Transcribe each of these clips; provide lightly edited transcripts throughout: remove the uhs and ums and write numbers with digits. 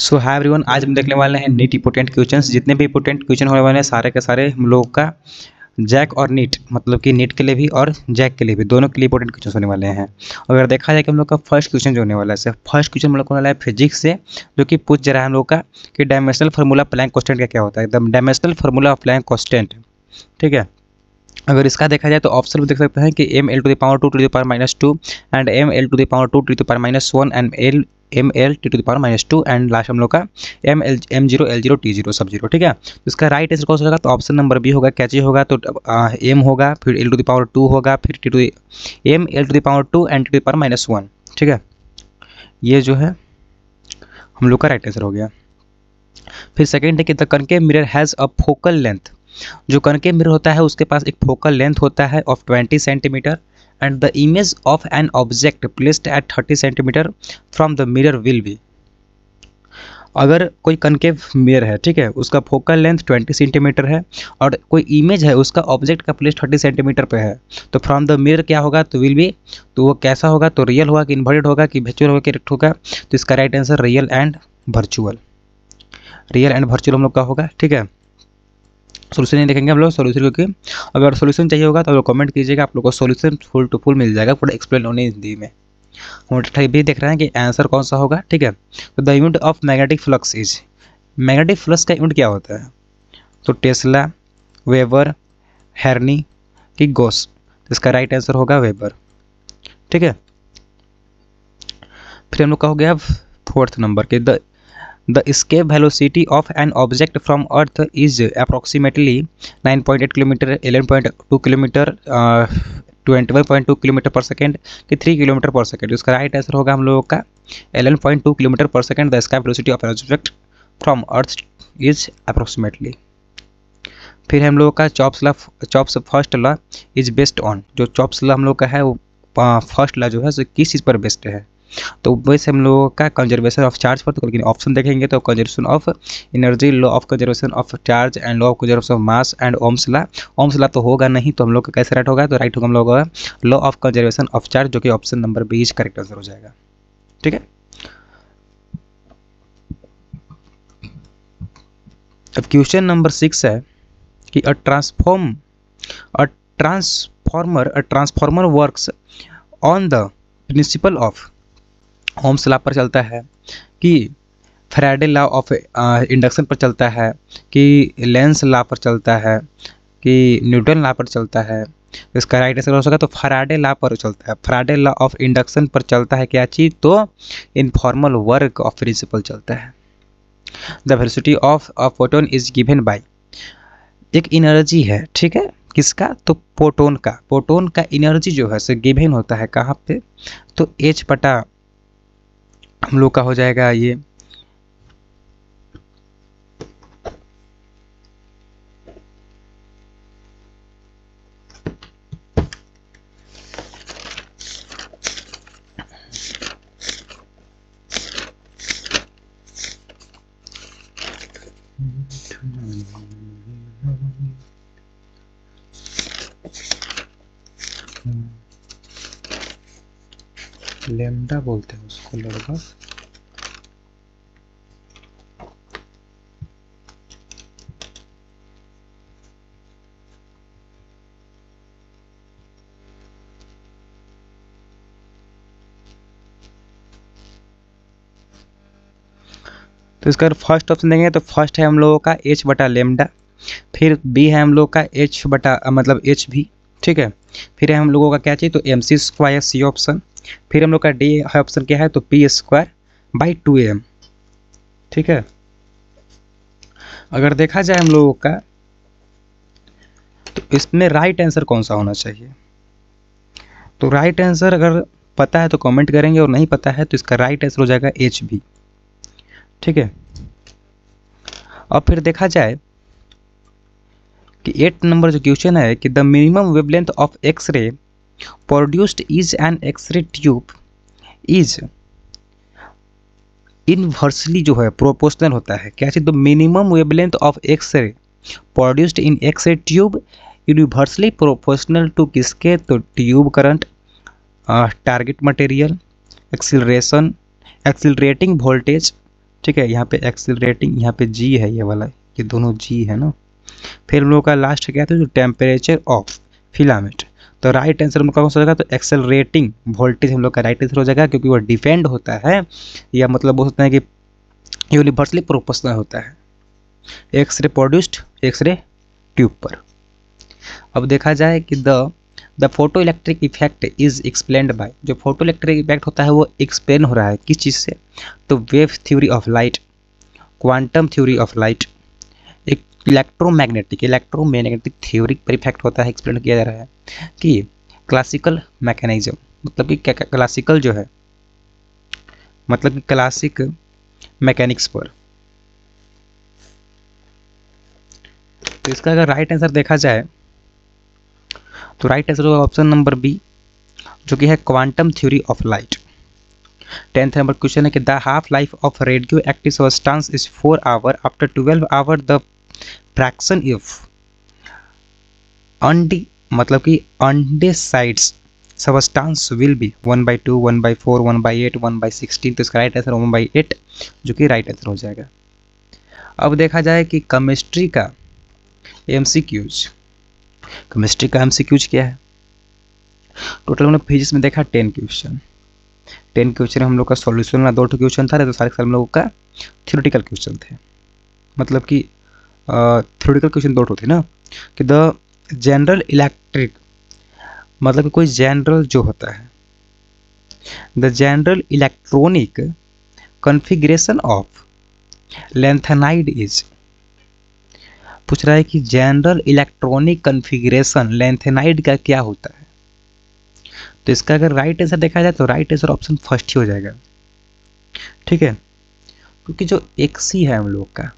सो hi everyone, आज हम देखने वाले हैं नीट इंपोर्टेंट क्वेश्चंस। जितने भी इंपोर्टेंट क्वेश्चन होने वाले हैं सारे के सारे हम लोग का जैक और नीट, मतलब कि नीट के लिए भी और जैक के लिए भी, दोनों के लिए इंपोर्टेंट क्वेश्चन होने वाले हैं। अगर देखा जाए कि हम लोग का फर्स्ट क्वेश्चन जो होने वाला है, फर्स्ट क्वेश्चन हम लोग को होने वाला है फिजिक्स से, जो कि पूछ जा रहा है हम लोग का कि डायमेंशनल फार्मूला प्लैंक कांस्टेंट का क्या होता है। The dimensional formula of Planck constant, ठीक है। अगर इसका देखा जाए तो ऑप्शन में देख सकते हैं कि M L to the power 2 to the power -2 and M L to the power 2 to the power -1 and M L to the power -2 and last हम लोग का M0 L0 T0 सब जीरो, ठीक है। तो इसका राइट आंसर कौन सा होगा? तो ऑप्शन नंबर बी होगा। क्या चीज होगा? तो एम होगा, फिर एल टू द पावर 2 होगा, फिर T to M L to the power 2 and T to the power -1, ठीक है। ये जो है हम लोग का राइट आंसर हो गया। फिर सेकेंड है कि the concave mirror has a focal length. जो कनकेव मिरर होता है उसके पास एक फोकल लेंथ होता है of 20 centimetre and the image of an object placed at 30 centimetre from the mirror will be. अगर कोई कनकेव मिरर है, ठीक है, उसका फोकल लेंथ 20 सेंटीमीटर है और कोई इमेज है उसका ऑब्जेक्ट का प्लेस 30 सेंटीमीटर पे है, तो फ्रॉम द मिरर क्या होगा? तो विल बी, तो वो कैसा होगा? तो रियल होगा कि इन्वर्टेड होगा कि वर्चुअल होगा कि रेक्ट होगा? तो इसका right answer real and virtual, real and virtual हम लोग का होगा, ठीक है। सोल्यूशन नहीं देखेंगे हम लोग सोल्यूशन, क्योंकि अगर सोल्यूशन चाहिए होगा तो आप लोग कमेंट कीजिएगा, आप लोग को सोल्यूशन फुल टू फुल मिल जाएगा, पूरा एक्सप्लेन होने हिंदी में। हम भी देख रहे हैं कि आंसर कौन सा होगा, ठीक है। तो the unit of magnetic flux is, magnetic flux का यूनिट क्या होता है? तो टेस्ला, वेबर, हेर्नी कि गॉस? तो इसका राइट आंसर होगा वेबर, ठीक है। फिर हम लोग का हो गया फोर्थ नंबर के The escape velocity of an object from Earth is approximately 9.8 kilometre, 11.2 kilometre, 21.2 kilometre पर सेकेंड कि 3 किलोमीटर पर सेकेंड। इसका राइट आंसर होगा हम लोगों का 11.2 किलोमीटर पर second. The escape velocity of an object from Earth is approximately। फिर हम लोगों का chops first law is based on, जो चॉप्स लॉ हम लोग का है वो फर्स्ट लॉ जो है सो किस चीज़ पर बेस्ड है? तो वैसे हम लोगों का कंजर्वेशन ऑफ चार्ज पर, तो लेकिन ऑप्शन देखेंगे तो conservation of energy, law of conservation of charge and law of conservation of mass and Ohm's law. Ohm's law तो होगा नहीं, तो हम लोग का कैसे राइट होगा? तो राइट होगा हम लोग का law of conservation of charge, जो कि option number B is correct answer हो जाएगा, ठीक है। अब क्वेश्चन नंबर 6 है कि a transformer works on the principle of, Ohm's law पर चलता है कि फैराडे लॉ ऑफ इंडक्शन पर चलता है कि लेंस लॉ पर चलता है कि न्यूटन लॉ पर चलता है? इसका राइट आंसर हो सका तो फैराडे लॉ पर चलता है। फैराडे लॉ ऑफ इंडक्शन पर चलता है क्या चीज़? तो इनफॉर्मल वर्क ऑफ प्रिंसिपल चलता है। The velocity of a photon is given by, एक एनर्जी है, ठीक है, किसका? तो फोटोन का एनर्जी जो है सो गिवन होता है कहाँ पे? तो h बटा हम लोग का हो जाएगा ये लैम्डा बोलते हैं उसको लगभग। तो इसका फर्स्ट ऑप्शन देंगे तो फर्स्ट है हम लोगों का h बटा लेमडा, फिर बी है हम लोग का h बटा मतलब h भी, ठीक है। फिर है हम लोगों का क्या चाहिए? तो mc² सी ऑप्शन। फिर हम लोग का डी है ऑप्शन क्या है? तो p²/2m, ठीक है। अगर देखा जाए हम लोगों का तो इसमें राइट आंसर कौन सा होना चाहिए? तो राइट आंसर अगर पता है तो कमेंट करेंगे और नहीं पता है तो इसका राइट आंसर हो जाएगा एच भी, ठीक है। अब फिर देखा जाए कि 8 नंबर जो क्वेश्चन है कि the minimum wavelength of X-ray produced is an X-ray tube is inversely जो है प्रोपोर्शनल होता है क्या चीज? तो minimum wavelength of X-ray produced in X-ray tube universally proportional to किसके? तो tube current, target material, acceleration, accelerating voltage, ठीक है, यहाँ पे एक्सेलरेटिंग, यहाँ पे जी है ये वाला, ये दोनों जी है ना। फिर हम लोग का लास्ट क्या था, जो टेम्परेचर ऑफ फिलामेंट। तो राइट आंसर हम लोग का कौन सा होगा, तो एक्सेलरेटिंग वोल्टेज हम लोग का राइट आंसर हो जाएगा, क्योंकि वो डिपेंड होता है, या मतलब बोल सकते हैं कि यूनिवर्सली प्रोपोर्शनल होता है एक्सरे प्रोड्यूस्ड एक्सरे ट्यूब पर। अब देखा जाए कि the photo electric effect is explained bye, जो फोटो इलेक्ट्रिक इफेक्ट होता है वो एक्सप्लेन हो रहा है किस चीज़ से, तो wave theory of light, quantum theory of light, एक इलेक्ट्रोमैग्नेटिक थ्योरी पर इफेक्ट होता है, एक्सप्लेन किया जा रहा है कि क्लासिकल मैकेनिज्म, मतलब कि क्लासिकल जो है, मतलब कि क्लासिक मैकेनिक्स पर। तो इसका अगर राइट आंसर देखा जाए तो राइट आंसर होगा ऑप्शन नंबर बी, जो कि है quantum theory of light. 10th number question है कि the half life of radioactive substance is 4 hour, after 12 hour the fraction if अनडी, मतलब कि अनडिसाइड्स सब्सटेंस विल बी 1/2, 1/4, 1/8, 1/16। तो इसका राइट आंसर 1/8, जो कि राइट आंसर हो जाएगा। अब देखा जाए कि केमिस्ट्री का एमसीक्यूज, केमिस्ट्री का एमसीक्यूज क्या है। टोटल हम लोग फिजिक्स में देखा 10 क्वेश्चन, 10 क्वेश्चन हम लोग का सॉल्यूशन में 2 क्वेश्चन था, तो सारे हम लोगों का थ्योरेटिकल क्वेश्चन थे, मतलब कि थ्योरेटिकल क्वेश्चन 2 थे ना, कि द जनरल इलेक्ट्रिक, मतलब कि कोई जनरल जो होता है, the general electronic configuration of lanthanide is, पूछ रहा है कि जनरल इलेक्ट्रॉनिक कॉन्फ़िगरेशन लैंथेनाइड का क्या होता है। तो इसका अगर राइट आंसर देखा जाए तो राइट आंसर ऑप्शन फर्स्ट ही हो जाएगा, ठीक है, क्योंकि जो एक्सी है हम लोग का,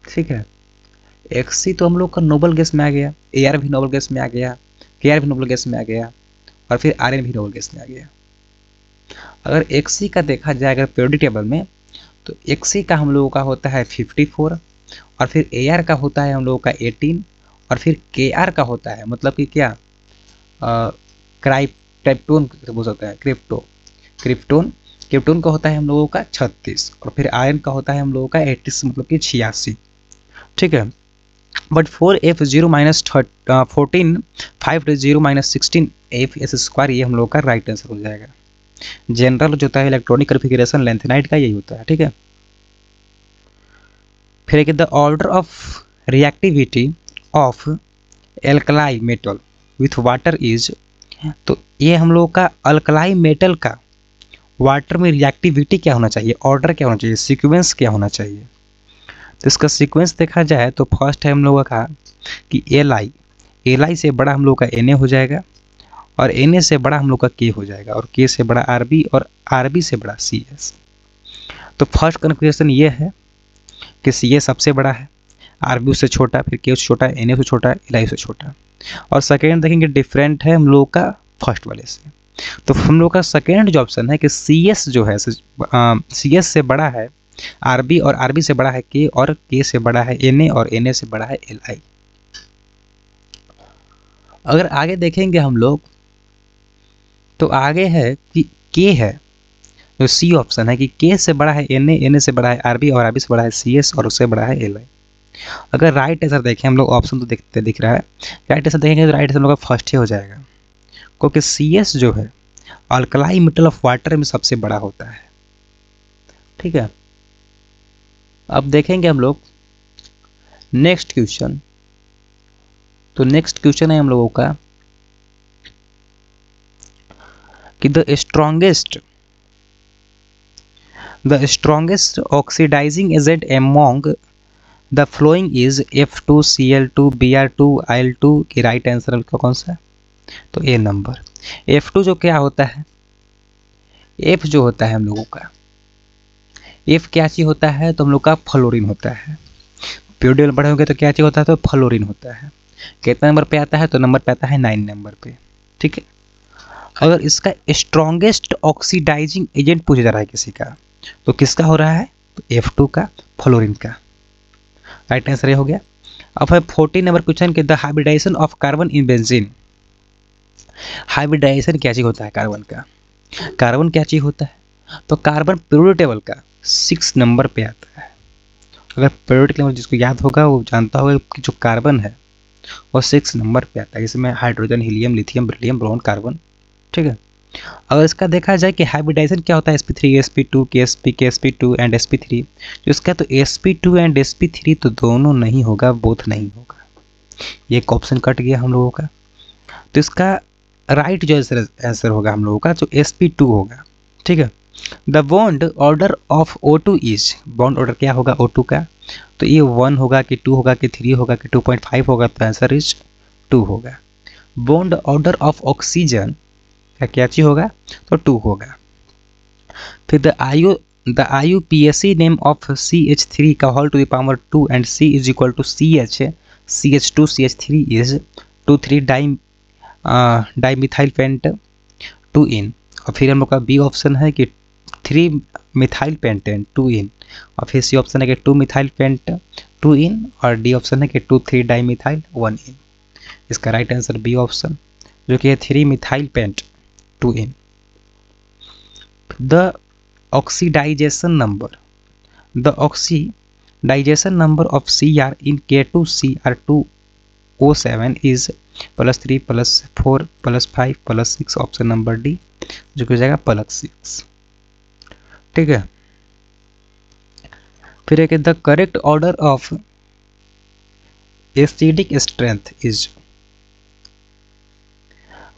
ठीक है, एक्सी तो हम लोग का नोबल गैस में आ गया, एआर भी नोबल गैस में आ गया, केआर भी नोबल गैस में आ गया, और फिर आरएन भी नोबल गैस में आ गया। अगर एक्सी का देखा जाए अगर पीरियोडिक टेबल में, तो एक्सी का हम लोगों का होता है 54, और फिर एआर का होता है हम लोगों का 18, और फिर केआर का होता है, मतलब कि क्या क्रिप्टोन बोल सकते हैं, क्रिप्टोन का होता है हम लोगों का 36, और फिर आयरन का होता है हम लोगों का 80, मतलब कि 86, ठीक है। But 4f0 minus 14 5 minus 16 f(s²), ये हम लोग का राइट आंसर हो जाएगा। जनरल जो होता है इलेक्ट्रॉनिक कॉन्फ़िगरेशन लैंथेनाइड का यही होता है, ठीक है। फिर एक the order of reactivity of alkali metal with water is, तो ये हम लोग का अल्कलाई मेटल का वाटर में रिएक्टिविटी क्या होना चाहिए, ऑर्डर क्या होना चाहिए, सीक्वेंस क्या होना चाहिए। तो इसका सीक्वेंस देखा जाए तो फर्स्ट है हम लोगों का कि एल आई से बड़ा हम लोग का एन ए हो जाएगा, और एन ए से बड़ा हम लोग का के हो जाएगा, और के से बड़ा आर बी, और आर बी से बड़ा सी एस। तो फर्स्ट कन्फिगरेशन ये है कि सी ए सबसे बड़ा है, आर बी उससे छोटा, फिर के उससे छोटा, एन ए से छोटा, एल आई से छोटा। और सेकेंड देखेंगे डिफरेंट है हम लोग का फर्स्ट वाले से। तो हम लोग का सेकेंड जो ऑप्शन है कि सी एस जो है सी एस से बड़ा है आर बी, और आर बी से बड़ा है के, और के से बड़ा है एन ए, और एन ए से बड़ा है एल आई। अगर आगे देखेंगे हम लोग तो आगे है कि के है, जो सी ऑप्शन है कि के से बड़ा है एन ए, एन ए से बड़ा है आर बी, और आर बी से बड़ा है सी एस, और उससे बड़ा है एल आई। अगर राइट आंसर देखें हम लोग, ऑप्शन तो देखते दिख रहा है, राइट आंसर देखेंगे तो राइट आंसर हम लोग का फर्स्ट ही हो जाएगा, क्योंकि सी एस जो है अल्कलाई मेटल ऑफ वाटर में सबसे बड़ा होता है, ठीक है। अब देखेंगे हम लोग नेक्स्ट क्वेश्चन। तो नेक्स्ट क्वेश्चन है हम लोगों का कि the strongest oxidising agent among the following is F2Cl2 Br2 Al2 की राइट आंसर का कौन सा है, तो ए नंबर। F2 जो क्या होता है, F जो होता है हम लोगों का, F क्या चीज होता है, तो हम लोग का फ्लोरीन होता है। पीरियड बढ़ोगे तो क्या चीज होता है, तो फ्लोरीन होता है। कितना नंबर पे आता है, तो नंबर पे आता है 9 नंबर पे, ठीक है। अगर इसका स्ट्रॉन्गेस्ट ऑक्सीडाइजिंग एजेंट पूछा जा रहा है किसी का, तो किसका हो रहा है, तो F2 का, फ्लोरीन का। राइट आंसर ये हो गया। अब है 14 नंबर क्वेश्चन के the hybridisation of carbon in benzene. Hybridisation क्या चीज होता है कार्बन का, कार्बन क्या चीज होता है, तो कार्बन पीरियोडिक टेबल का 6 नंबर पे आता है। अगर पीरियोडिक टेबल जिसको याद होगा वो जानता होगा कि जो कार्बन है वो 6 नंबर पे आता है, जिसमें hydrogen, helium, lithium, beryllium, boron, carbon. ठीक है। अगर इसका देखा जाए कि हाइब्रिडाइजेशन क्या होता है, sp3, sp2, ksp, ksp2 and sp3, तो इसका तो sp2 एंड sp3 तो दोनों नहीं होगा, बोथ नहीं होगा। ये एक ऑप्शन कट गया हम लोगों का। तो इसका राइट जो आंसर होगा हम लोगों का जो sp2 होगा। ठीक है। The bond order of O2 is, bond order क्या होगा O2 का, तो ये 1 होगा कि 2 होगा कि 3 होगा कि 2.5 होगा, तो आंसर इज 2 होगा। बॉन्ड ऑर्डर ऑफ ऑक्सीजन का क्या चीज होगा, तो 2 होगा। फिर the IUPAC name of CH3 का whole to the power 2 and C is equal to CH, CH2 CH3 is 2,3 dimethyl pent 2 ene. और फिर हम लोग का बी ऑप्शन है कि 3 मिथाइल पेंटेन 2 इन, और फिर सी ऑप्शन है कि 2 मिथाइल पेंट 2 इन, और डी ऑप्शन है कि 2,3 डाइमिथाइल 1 इन। इसका राइट आंसर बी ऑप्शन जो कि है 3 methyl paint 2 in. The oxidisation number of Cr in K2Cr2O7 is +3 +4 +5 +6, option number D जो कि हो जाएगा +6। ठीक है। फिर एक the correct order of acidic strength is,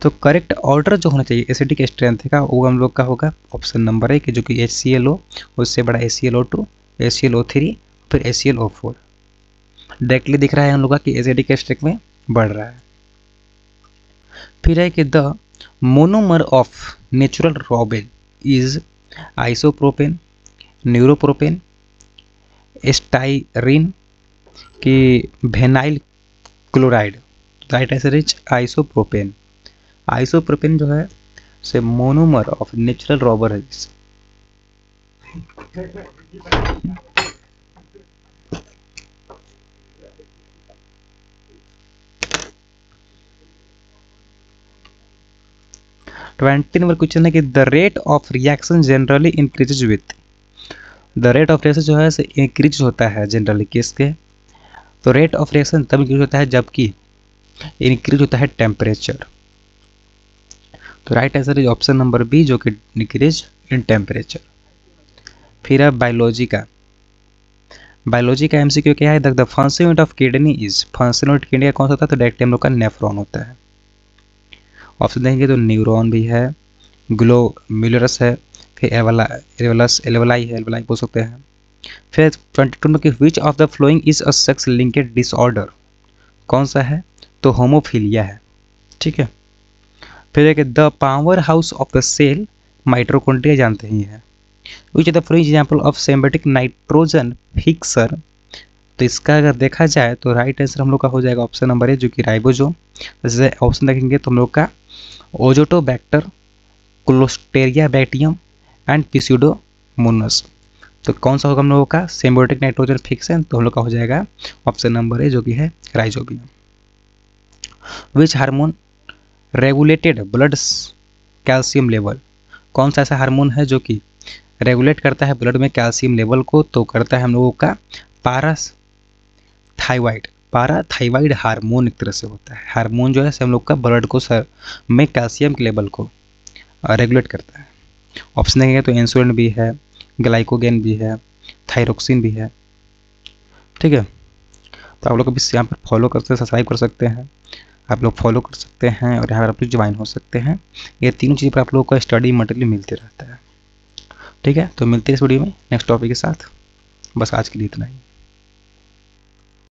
तो करेक्ट ऑर्डर जो होना चाहिए एसिडिक स्ट्रेंथ का वो हम लोग का होगा ऑप्शन नंबर है कि जो कि HClO, उससे बड़ा HClO2, HClO3, फिर HClO4। डायरेक्टली दिख रहा है हम लोग का कि एसिडिक स्ट्रेंथ में बढ़ रहा है। फिर है कि the monomer of natural rubber is isopropane, न्यूरोप्रोपेन, स्टाइरिन की vinyl chloride. Right answer is isopropane. Isopropane जो है से मोनोमर ऑफ नेचुरल रॉबर है। 20 नंबर क्वेश्चन है कि the rate of reaction generally increases with, the rate of reaction जो है से इंक्रीज होता है जनरली किसके, तो रेट ऑफ रिएक्शन तब इंक्रीज होता है जबकि इंक्रीज होता है टेम्परेचर। तो right answer is option number B जो कि इंक्रीज इन टेम्परेचर। फिर अब बायोलॉजी का MCQ क्या है, the function unit of kidney is, function unit kidney का कौन सा होता है, तो डायरेक्टली हम लोग का नेफ्रॉन होता है। ऑप्शन देंगे तो न्यूरॉन भी है, ग्लोम्युलरस है, फिर एल्वेलाई है, एल्वेलाई बोल सकते हैं। फिर 22 में कि which of the following is a sex linked disorder, कौन सा है, तो होमोफीलिया है। ठीक है। फिर एक the powerhouse of the cell mitochondria जानते ही हैं। Which the following example of symbiotic nitrogen fixer, तो इसका अगर देखा जाए तो राइट आंसर हम लोग का हो जाएगा ऑप्शन नंबर है जो कि राइबोसोम। जैसे ऑप्शन देखेंगे तो हम लोग का ओजोटोबैक्टर, क्लोस्टेरिया बैक्टीरियम एंड पिस्यूडोमोनास। तो कौन सा होगा हम लोगों का सिम्बायोटिक नाइट्रोजन फिक्सन, तो हम लोग का हो जाएगा ऑप्शन नंबर है जो कि है rhizobium. Which hormone regulated blood calcium level, कौन सा ऐसा हार्मोन है जो कि रेगुलेट करता है ब्लड में कैल्शियम लेवल को, तो करता है हम लोगों का पाराथाइवाइड हार्मोन एक तरह से होता है। हार्मोन जो है हम लोग का ब्लड को में कैल्शियम के लेवल को रेगुलेट करता है। ऑप्शन देंगे तो इंसुलिन भी है, ग्लाइकोगेन भी है, थायरोक्सिन भी है। ठीक है। तो आप लोग भी यहाँ पर फॉलो कर सकते हैं, सब्सक्राइब कर सकते हैं, आप लोग फॉलो कर सकते हैं और यहाँ पर आप लोग ज्वाइन हो सकते हैं। ये तीनों चीज़ पर आप लोगों को स्टडी मटेरियल मिलते रहता है। ठीक है। तो मिलते हैं इस वीडियो में नेक्स्ट टॉपिक के साथ। बस आज के लिए इतना ही।